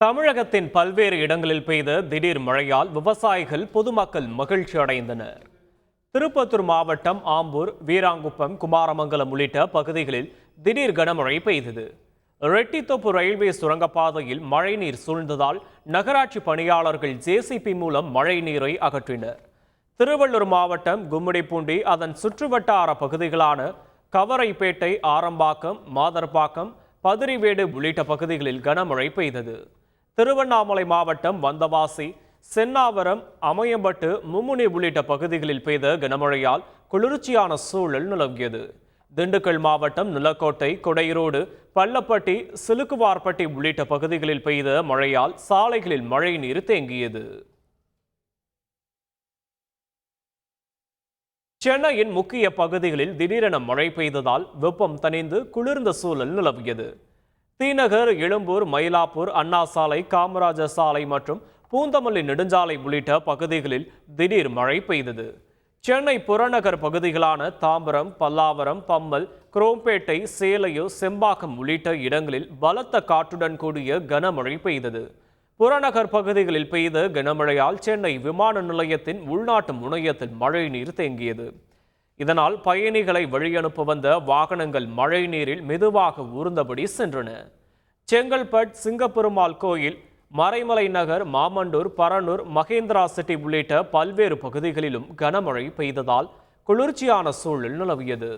தமிழகத்தின் பல்வேறு இடங்களில் பெய்த திடீர் மழையால் விவசாயிகள் பொதுமக்கள் மகிழ்ச்சி அடைந்தனர். திருப்பத்தூர் மாவட்டம் ஆம்பூர், வீராங்குப்பம், குமாரமங்கலம் உள்ளிட்ட பகுதிகளில் திடீர் கனமழை பெய்தது. ரெட்டித்தோப்பு ரயில்வே சுரங்கப்பாதையில் மழைநீர் சூழ்ந்ததால் நகராட்சி பணியாளர்கள் ஜேசிபி மூலம் மழை நீரை அகற்றினர். திருவள்ளூர் மாவட்டம் கும்மிடிப்பூண்டி, அதன் சுற்றுவட்டார பகுதிகளான கவரைப்பேட்டை, ஆரம்பாக்கம், மாதர்பாக்கம், பதிரிவேடு உள்ளிட்ட பகுதிகளில் கனமழை பெய்தது. திருவண்ணாமலை மாவட்டம் வந்தவாசி, சென்னாவரம், அமையம்பட்டு, மும்முனி உள்ளிட்ட பகுதிகளில் பெய்த கனமழையால் குளிர்ச்சியான சூழல் நிலவியது. திண்டுக்கல் மாவட்டம் நிலக்கோட்டை, கொடைரோடு, பள்ளப்பட்டி, சிலுக்குவார்பட்டி உள்ளிட்ட பகுதிகளில் பெய்த மழையால் சாலைகளில் மழை நீர் தேங்கியது. சென்னையின் முக்கிய பகுதிகளில் திடீரென மழை பெய்ததால் வெப்பம் தணிந்து குளிர்ந்த சூழல் நிலவியது. தீநகர், எழும்பூர், மயிலாப்பூர், அண்ணா சாலை, காமராஜர் சாலை மற்றும் பூந்தமல்லி நெடுஞ்சாலை உள்ளிட்ட பகுதிகளில் திடீர் மழை பெய்தது. சென்னை புறநகர் பகுதிகளான தாம்பரம், பல்லாவரம், பம்மல், குரோம்பேட்டை, சேலையூர், செம்பாக்கம் உள்ளிட்ட இடங்களில் பலத்த காற்றுடன் கூடிய கனமழை பெய்தது. புறநகர் பகுதிகளில் பெய்த கனமழையால் சென்னை விமான நிலையத்தின் உள்நாட்டு முனையத்தில் மழை நீர் தேங்கியது. இதனால் பயணிகளை வழியனுப்ப வந்த வாகனங்கள் மழை நீரில் மெதுவாக ஊர்ந்தபடி சென்றன. செங்கல்பட், சிங்கப்பெருமாள் கோயில், மறைமலை நகர், மாமண்டூர், பரனூர், மகேந்திரா சிட்டி உள்ளிட்ட பல்வேறு பகுதிகளிலும் கனமழை பெய்ததால் குளிர்ச்சியான சூழல் நிலவியது.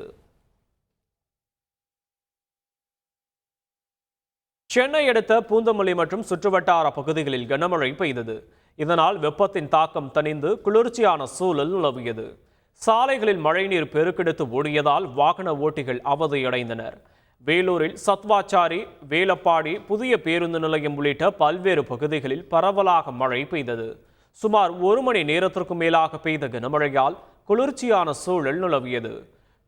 சென்னை அடுத்த பூந்தமல்லி மற்றும் சுற்றுவட்டார பகுதிகளில் கனமழை பெய்தது. இதனால் வெப்பத்தின் தாக்கம் தணிந்து குளிர்ச்சியான சூழல் நிலவியது. சாலைகளில் மழைநீர் பெருக்கெடுத்து ஓடியதால் வாகன ஓட்டிகள் அவதியடைந்தனர். வேலூரில் சத்வாச்சாரி, வேலப்பாடி, புதிய பேருந்து நிலையம் உள்ளிட்ட பல்வேறு பகுதிகளில் பரவலாக மழை பெய்தது. சுமார் 1 மணி நேரத்திற்கும் மேலாக பெய்த கனமழையால் குளிர்ச்சியான சூழல் நிலவியது.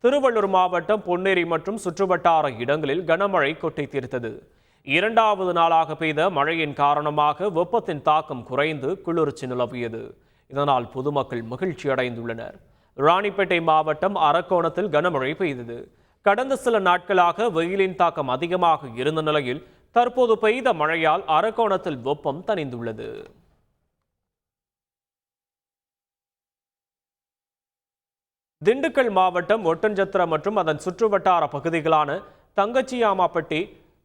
திருவள்ளூர் மாவட்டம் பொன்னேரி மற்றும் சுற்றுவட்டார இடங்களில் கனமழை கொட்டி தீர்த்தது. 2வது நாளாக பெய்த மழையின் காரணமாக வெப்பத்தின் தாக்கம் குறைந்து குளிர்ச்சி நிலவியது. இதனால் பொதுமக்கள் மகிழ்ச்சி அடைந்துள்ளனர். ராணிப்பேட்டை மாவட்டம் அரக்கோணத்தில் கனமழை பெய்தது. கடந்த சில நாட்களாக வெயிலின் தாக்கம் அதிகமாக இருந்த நிலையில் தற்போது பெய்த மழையால் அரக்கோணத்தில் வெப்பம் தணிந்துள்ளது. திண்டுக்கல் மாவட்டம் ஒட்டன்சத்திரம் மற்றும் அதன் சுற்றுவட்டார பகுதிகளான தங்கச்சியாமாப்பட்டி,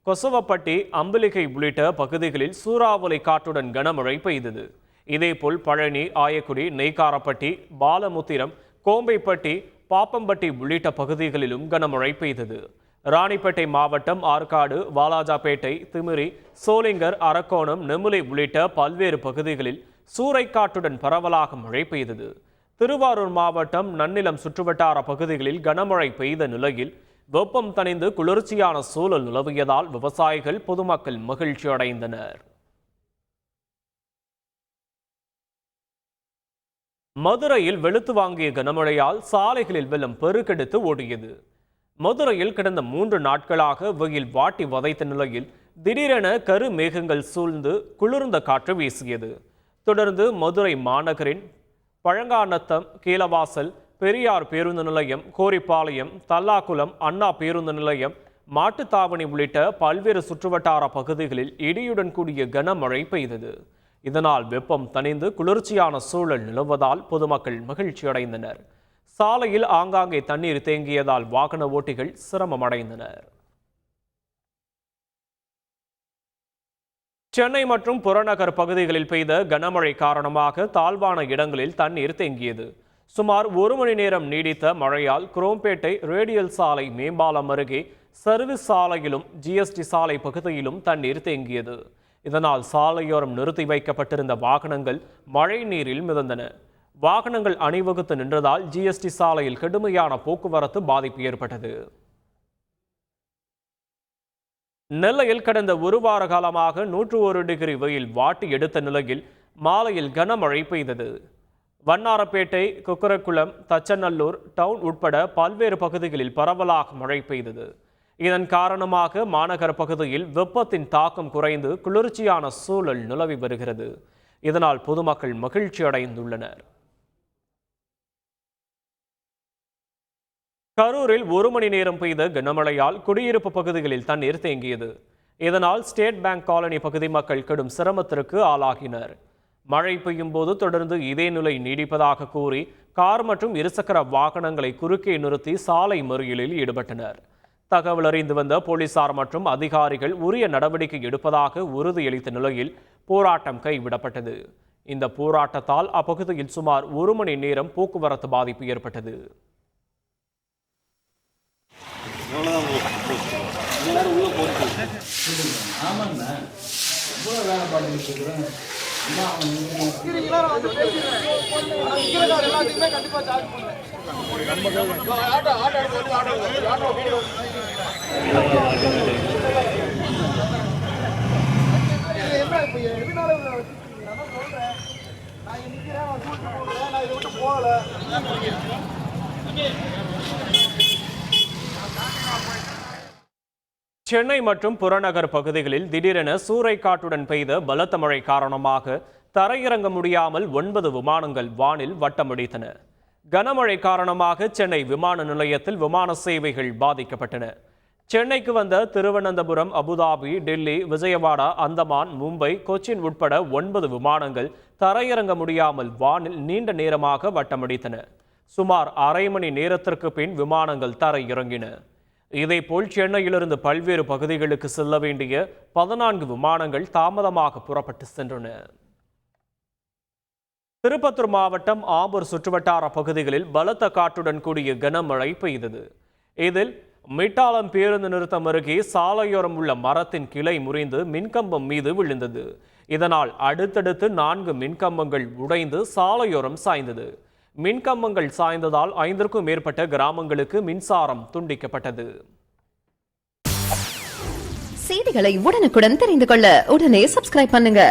கொசவப்பட்டி, அம்பிலிகை உள்ளிட்ட பகுதிகளில் சூறாவளி காற்றுடன் கனமழை பெய்தது. இதேபோல் பழனி, ஆயக்குடி, நெய்க்காரப்பட்டி, பாலமுத்திரம், கோம்பைப்பட்டி, பாப்பம்பட்டி உள்ளிட்ட பகுதிகளிலும் கனமழை பெய்தது. ராணிப்பேட்டை மாவட்டம் ஆற்காடு, வாலாஜாபேட்டை, திமிரி, சோளிங்கர், அரக்கோணம், நெமுலை உள்ளிட்ட பல்வேறு பகுதிகளில் சூறைக்காற்றுடன் பரவலாக மழை பெய்தது. திருவாரூர் மாவட்டம் நன்னிலம் சுற்றுவட்டார பகுதிகளில் கனமழை பெய்த நிலையில் வெப்பம் தணிந்து குளிர்ச்சியான சூழல் நிலவியதால் விவசாயிகள், பொதுமக்கள் மகிழ்ச்சி அடைந்தனர். மதுரையில் வெளுத்து வாங்கிய கனமழையால் சாலைகளில் வெள்ளம் பெருக்கெடுத்து ஓடியது. மதுரையில் கடந்த 3 நாட்களாக வெயில் வாட்டி வதைத்த நிலையில் திடீரென கரு மேகங்கள் சூழ்ந்து குளிர்ந்த காற்று வீசியது. தொடர்ந்து மதுரை மாநகரின் பழங்காநத்தம், கீழவாசல், பெரியார் பேருந்து நிலையம், கோரிப்பாளையம், தல்லாக்குளம், அண்ணா பேருந்து நிலையம், மாட்டுத்தாவணி உள்ளிட்ட பல்வேறு சுற்றுவட்டார பகுதிகளில் இடியுடன் கூடிய கனமழை பெய்தது. இதனால் வெப்பம் தணிந்து குளிர்ச்சியான சூழல் நிலவுவதால் பொதுமக்கள் மகிழ்ச்சி அடைந்தனர். சாலையில் ஆங்காங்கே தண்ணீர் தேங்கியதால் வாகன ஓட்டிகள் சிரமமடைந்தனர். சென்னை மற்றும் புறநகர் பகுதிகளில் பெய்த கனமழை காரணமாக தாழ்வான இடங்களில் தண்ணீர் தேங்கியது. சுமார் 1 மணி நேரம் நீடித்த மழையால் குரோம்பேட்டை ரேடியல் சாலை மேம்பாலம் அருகே சர்வீஸ் சாலையிலும் ஜிஎஸ்டி சாலை பகுதியிலும் தண்ணீர் தேங்கியது. இதனால் சாலையோரம் நிறுத்தி வைக்கப்பட்டிருந்த வாகனங்கள் மழை நீரில் மிதந்தன. வாகனங்கள் அணிவகுத்து நின்றதால் ஜிஎஸ்டி சாலையில் கடுமையான போக்குவரத்து பாதிப்பு ஏற்பட்டது. நெல்லையில் கடந்த 1 வார காலமாக 101 டிகிரி வெயில் வாட்டி எடுத்த நிலையில் மாலையில் கனமழை பெய்தது. வண்ணாரப்பேட்டை, குக்கரக்குளம், தச்சநல்லூர் டவுன் உட்பட பல்வேறு பகுதிகளில் பரவலாக மழை பெய்தது. இதன் காரணமாக மாநகர பகுதியில் வெப்பத்தின் தாக்கம் குறைந்து குளிர்ச்சியான சூழல் நிலவி வருகிறது. இதனால் பொதுமக்கள் மகிழ்ச்சி அடைந்துள்ளனர். கரூரில் 1 மணி நேரம் பெய்த கனமழையால் குடியிருப்பு பகுதிகளில் தண்ணீர் தேங்கியது. இதனால் ஸ்டேட் பேங்க் காலனி பகுதி மக்கள் கடும் சிரமத்திற்கு ஆளாகினர். மழை பெய்யும் போது தொடர்ந்து இதே நிலை நீடிப்பதாக கூறி கார் மற்றும் இருசக்கர வாகனங்களை குறுக்கே நிறுத்தி சாலை மறியலில் ஈடுபட்டனர். தகவல் அறிந்து வந்த போலீசார் மற்றும் அதிகாரிகள் உரிய நடவடிக்கை எடுப்பதாக உறுதியளித்த நிலையில் போராட்டம் கைவிடப்பட்டது. இந்த போராட்டத்தால் அப்பகுதியில் சுமார் 1 மணி நேரம் போக்குவரத்து பாதிப்பு ஏற்பட்டது. சென்னை மற்றும் புறநகர் பகுதிகளில் திடீரென சூறைக்காற்றுடன் பெய்த பலத்த மழை காரணமாக தரையிறங்க முடியாமல் 9 விமானங்கள் வானில் வட்டமடித்தன. கனமழை காரணமாக சென்னை விமான நிலையத்தில் விமான சேவைகள் பாதிக்கப்பட்டன. சென்னைக்கு வந்த திருவனந்தபுரம், அபுதாபி, டெல்லி, விஜயவாடா, அந்தமான், மும்பை, கொச்சின் உட்பட 9 விமானங்கள் தரையிறங்க முடியாமல் வானில் நீண்ட நேரமாக வட்டமடித்தன. சுமார் அரை மணி நேரத்திற்கு பின் விமானங்கள் தரையிறங்கின. இதேபோல் சென்னையிலிருந்து பல்வேறு பகுதிகளுக்கு செல்ல வேண்டிய 14 விமானங்கள் தாமதமாக புறப்பட்டு சென்றன. திருப்பத்தூர் மாவட்டம் ஆம்பூர் சுற்றுவட்டார பகுதிகளில் பலத்த காற்றுடன் கூடிய கனமழை பெய்தது. இதில் மிட்டாலம் பேருந்து நிறுத்தம் அருகே சாலையோரம் உள்ள மரத்தின் கிளை முறிந்து மின்கம்பம் மீது விழுந்தது. இதனால் அடுத்தடுத்து 4 மின்கம்பங்கள் உடைந்து சாலையோரம் சாய்ந்தது. மின்கம்பங்கள் சாய்ந்ததால் 5க்கும் மேற்பட்ட கிராமங்களுக்கு மின்சாரம் துண்டிக்கப்பட்டது. செய்திகளை உடனுக்குடன் தெரிந்து கொள்ள உடனே சப்ஸ்கிரைப் பண்ணுங்க.